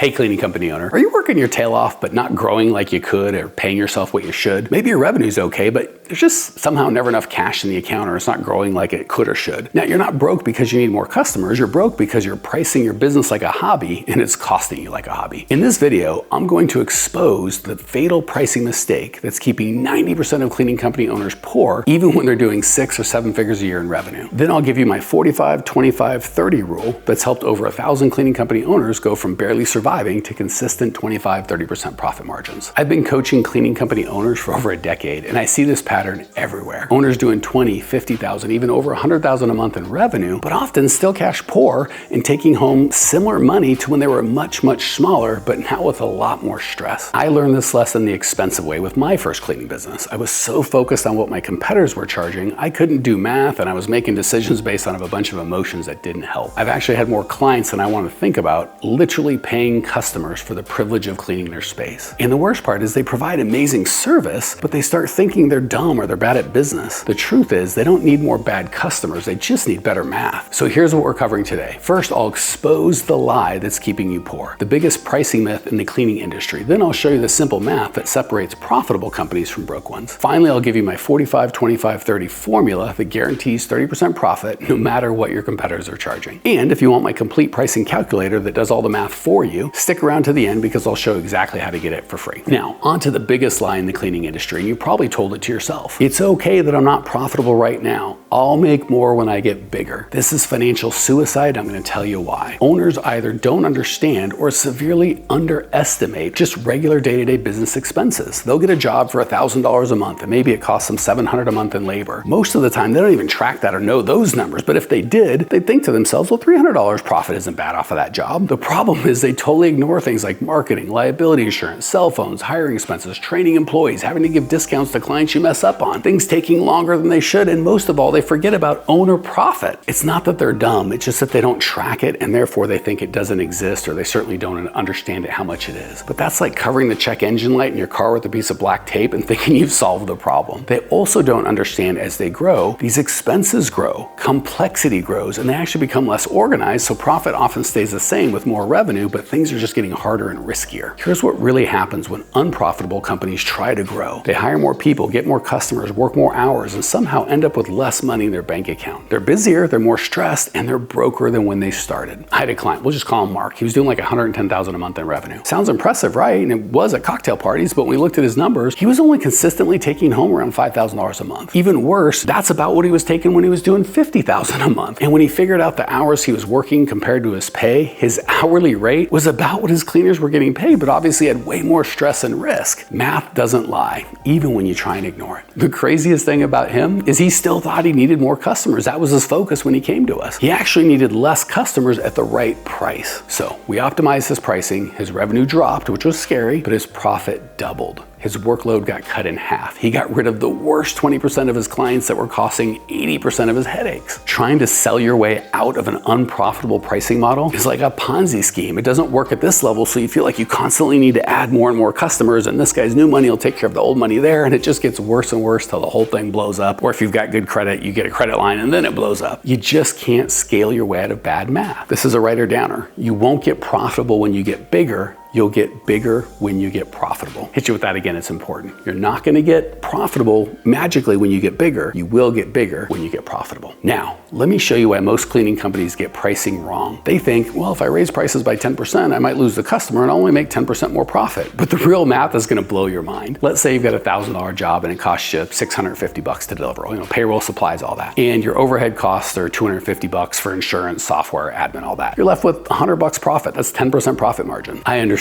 Hey cleaning company owner, are you working your tail off but not growing like you could or paying yourself what you should? Maybe your revenue's okay, but there's just somehow never enough cash in the account or it's not growing like it could or should. Now, you're not broke because you need more customers, you're broke because you're pricing your business like a hobby and it's costing you like a hobby. In this video, I'm going to expose the fatal pricing mistake that's keeping 90% of cleaning company owners poor even when they're doing 6 or 7 figures a year in revenue. Then I'll give you my 45, 25, 30 rule that's helped over 1,000 cleaning company owners go from barely surviving to consistent 25-30% profit margins. I've been coaching cleaning company owners for over a decade, and I see this pattern everywhere. Owners doing 20, 50,000, even over 100,000 a month in revenue, but often still cash poor and taking home similar money to when they were much smaller, but now with a lot more stress. I learned this lesson the expensive way with my first cleaning business. I was so focused on what my competitors were charging, I couldn't do math, and I was making decisions based on a bunch of emotions that didn't help. I've actually had more clients than I want to think about, literally paying customers for the privilege of cleaning their space. And the worst part is they provide amazing service, but they start thinking they're dumb or they're bad at business. The truth is they don't need more bad customers, they just need better math. So here's what we're covering today. First, I'll expose the lie that's keeping you poor, the biggest pricing myth in the cleaning industry. Then I'll show you the simple math that separates profitable companies from broke ones. Finally, I'll give you my 45, 25, 30 formula that guarantees 30% profit no matter what your competitors are charging. And if you want my complete pricing calculator that does all the math for you, stick around to the end because I'll show exactly how to get it for free. Now, on to the biggest lie in the cleaning industry, and you probably told it to yourself. It's okay that I'm not profitable right now. I'll make more when I get bigger. This is financial suicide. I'm going to tell you why. Owners either don't understand or severely underestimate just regular day-to-day business expenses. They'll get a job for $1,000 a month, and maybe it costs them $700 a month in labor. Most of the time, they don't even track that or know those numbers, but if they did, they'd think to themselves, well, $300 profit isn't bad off of that job. The problem is they totally ignore things like marketing, liability insurance, cell phones, hiring expenses, training employees, having to give discounts to clients you mess up on, things taking longer than they should, and most of all, they forget about owner profit. It's not that they're dumb, it's just that they don't track it and therefore they think it doesn't exist or they certainly don't understand it how much it is. But that's like covering the check engine light in your car with a piece of black tape and thinking you've solved the problem. They also don't understand as they grow, these expenses grow, complexity grows, and they actually become less organized, so profit often stays the same with more revenue, but things are just getting harder and riskier. Here's what really happens when unprofitable companies try to grow. They hire more people, get more customers, work more hours, and somehow end up with less money in their bank account. They're busier, they're more stressed, and they're broker than when they started. I had a client, we'll just call him Mark. He was doing like $110,000 a month in revenue. Sounds impressive, right? And it was at cocktail parties, but when we looked at his numbers, he was only consistently taking home around $5,000 a month. Even worse, that's about what he was taking when he was doing $50,000 a month. And when he figured out the hours he was working compared to his pay, his hourly rate was about what his cleaners were getting paid, but obviously had way more stress and risk. Math doesn't lie, even when you try and ignore it. The craziest thing about him is he still thought he needed more customers. That was his focus when he came to us. He actually needed less customers at the right price. So we optimized his pricing, his revenue dropped, which was scary, but his profit doubled. His workload got cut in half. He got rid of the worst 20% of his clients that were costing 80% of his headaches. Trying to sell your way out of an unprofitable pricing model is like a Ponzi scheme. It doesn't work at this level, so you feel like you constantly need to add more and more customers, and this guy's new money will take care of the old money there, and it just gets worse and worse till the whole thing blows up. Or if you've got good credit, you get a credit line and then it blows up. You just can't scale your way out of bad math. This is a writer downer. You won't get profitable when you get bigger. You'll get bigger when you get profitable. Hit you with that again, it's important. You're not gonna get profitable magically when you get bigger. You will get bigger when you get profitable. Now, let me show you why most cleaning companies get pricing wrong. They think, well, if I raise prices by 10%, I might lose the customer and I'll only make 10% more profit. But the real math is gonna blow your mind. Let's say you've got a $1,000 job and it costs you $650 to deliver, payroll, supplies, all that. And your overhead costs are $250 for insurance, software, admin, all that. You're left with $100 profit. That's 10% profit margin. I understand.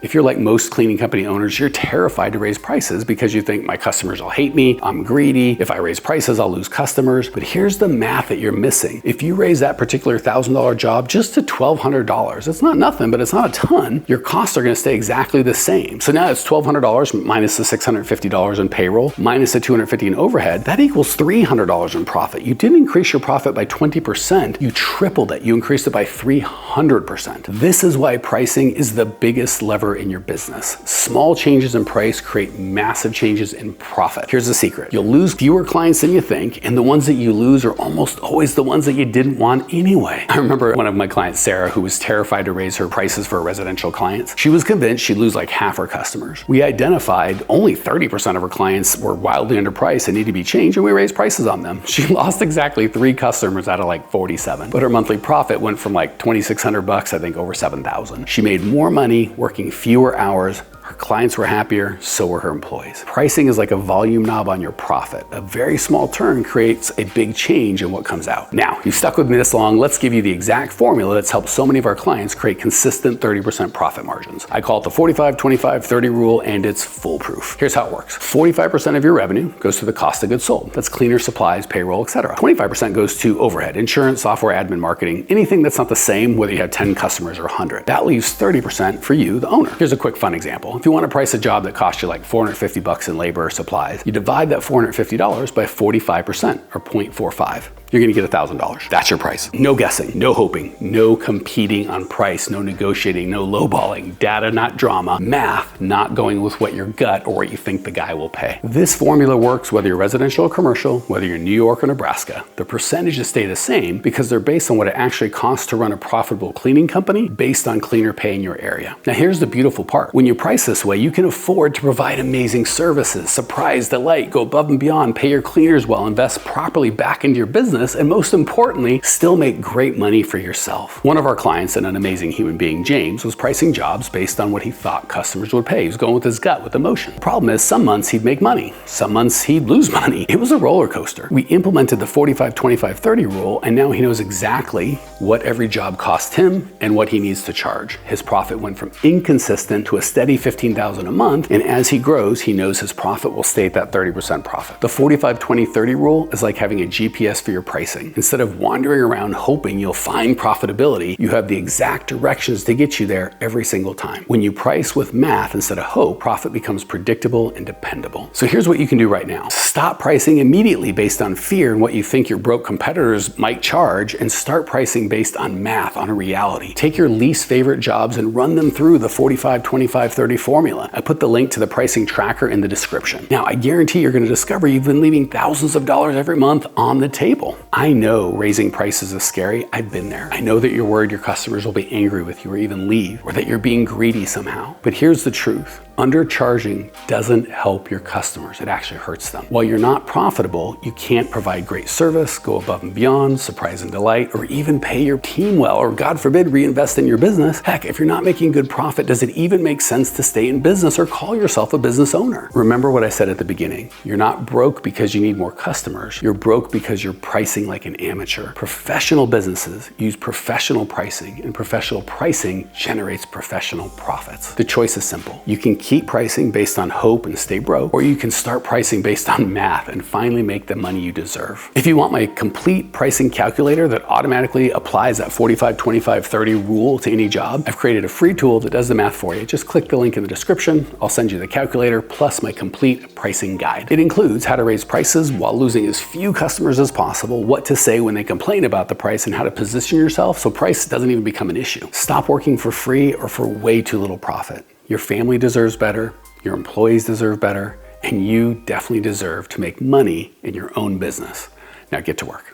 If you're like most cleaning company owners, you're terrified to raise prices because you think my customers will hate me, I'm greedy, if I raise prices, I'll lose customers. But here's the math that you're missing. If you raise that particular $1,000 job just to $1,200, it's not nothing, but it's not a ton, your costs are gonna stay exactly the same. So now it's $1,200 minus the $650 in payroll, minus the $250 in overhead, that equals $300 in profit. You didn't increase your profit by 20%, you tripled it. You increased it by 300%. This is why pricing is the biggest biggest lever in your business. Small changes in price create massive changes in profit. Here's the secret. You'll lose fewer clients than you think, and the ones that you lose are almost always the ones that you didn't want anyway. I remember one of my clients, Sarah, who was terrified to raise her prices for residential clients. She was convinced she'd lose like half her customers. We identified only 30% of her clients were wildly underpriced and need to be changed, and we raised prices on them. She lost exactly 3 customers out of like 47, but her monthly profit went from like $2,600, I think, over $7,000. She made more money working fewer hours. Her clients were happier, so were her employees. Pricing is like a volume knob on your profit. A very small turn creates a big change in what comes out. Now, you've stuck with me this long, let's give you the exact formula that's helped so many of our clients create consistent 30% profit margins. I call it the 45-25-30 rule, and it's foolproof. Here's how it works. 45% of your revenue goes to the cost of goods sold. That's cleaner supplies, payroll, etc. 25% goes to overhead, insurance, software, admin, marketing, anything that's not the same whether you have 10 customers or 100. That leaves 30% for you, the owner. Here's a quick fun example. If you want to price a job that costs you like $450 in labor or supplies, you divide that $450 by 45% or 0.45. You're gonna get $1,000. That's your price. No guessing, no hoping, no competing on price, no negotiating, no lowballing, data, not drama, math, not going with what your gut or what you think the guy will pay. This formula works whether you're residential or commercial, whether you're in New York or Nebraska. The percentages stay the same because they're based on what it actually costs to run a profitable cleaning company based on cleaner pay in your area. Now here's the beautiful part. When you price this way, you can afford to provide amazing services, surprise, delight, go above and beyond, pay your cleaners well, invest properly back into your business, and most importantly, still make great money for yourself. One of our clients, and an amazing human being, James, was pricing jobs based on what he thought customers would pay. He was going with his gut, with emotion. The problem is some months he'd make money, some months he'd lose money. It was a roller coaster. We implemented the 45-25-30 rule, and now he knows exactly what every job cost him and what he needs to charge. His profit went from inconsistent to a steady $15,000 a month, and as he grows, he knows his profit will stay at that 30% profit. The 45-20-30 rule is like having a GPS for your pricing. Instead of wandering around hoping you'll find profitability, you have the exact directions to get you there every single time. When you price with math instead of hope, profit becomes predictable and dependable. So here's what you can do right now. Stop pricing immediately based on fear and what you think your broke competitors might charge, and start pricing based on math, on a reality. Take your least favorite jobs and run them through the 45-25-30 formula. I put the link to the pricing tracker in the description. Now, I guarantee you're going to discover you've been leaving thousands of dollars every month on the table. I know raising prices is scary. I've been there. I know that you're worried your customers will be angry with you or even leave, or that you're being greedy somehow. But here's the truth. Undercharging doesn't help your customers. It actually hurts them. While you're not profitable, you can't provide great service, go above and beyond, surprise and delight, or even pay your team well, or God forbid, reinvest in your business. Heck, if you're not making good profit, does it even make sense to stay in business or call yourself a business owner? Remember what I said at the beginning. You're not broke because you need more customers. You're broke because you're pricing like an amateur. Professional businesses use professional pricing, and professional pricing generates professional profits. The choice is simple. You can keep pricing based on hope and stay broke, or you can start pricing based on math and finally make the money you deserve. If you want my complete pricing calculator that automatically applies that 45-25-30 rule to any job, I've created a free tool that does the math for you. Just click the link in the description. I'll send you the calculator plus my complete pricing guide. It includes how to raise prices while losing as few customers as possible, what to say when they complain about the price, and how to position yourself so price doesn't even become an issue. Stop working for free or for way too little profit. Your family deserves better, your employees deserve better, and you definitely deserve to make money in your own business. Now get to work.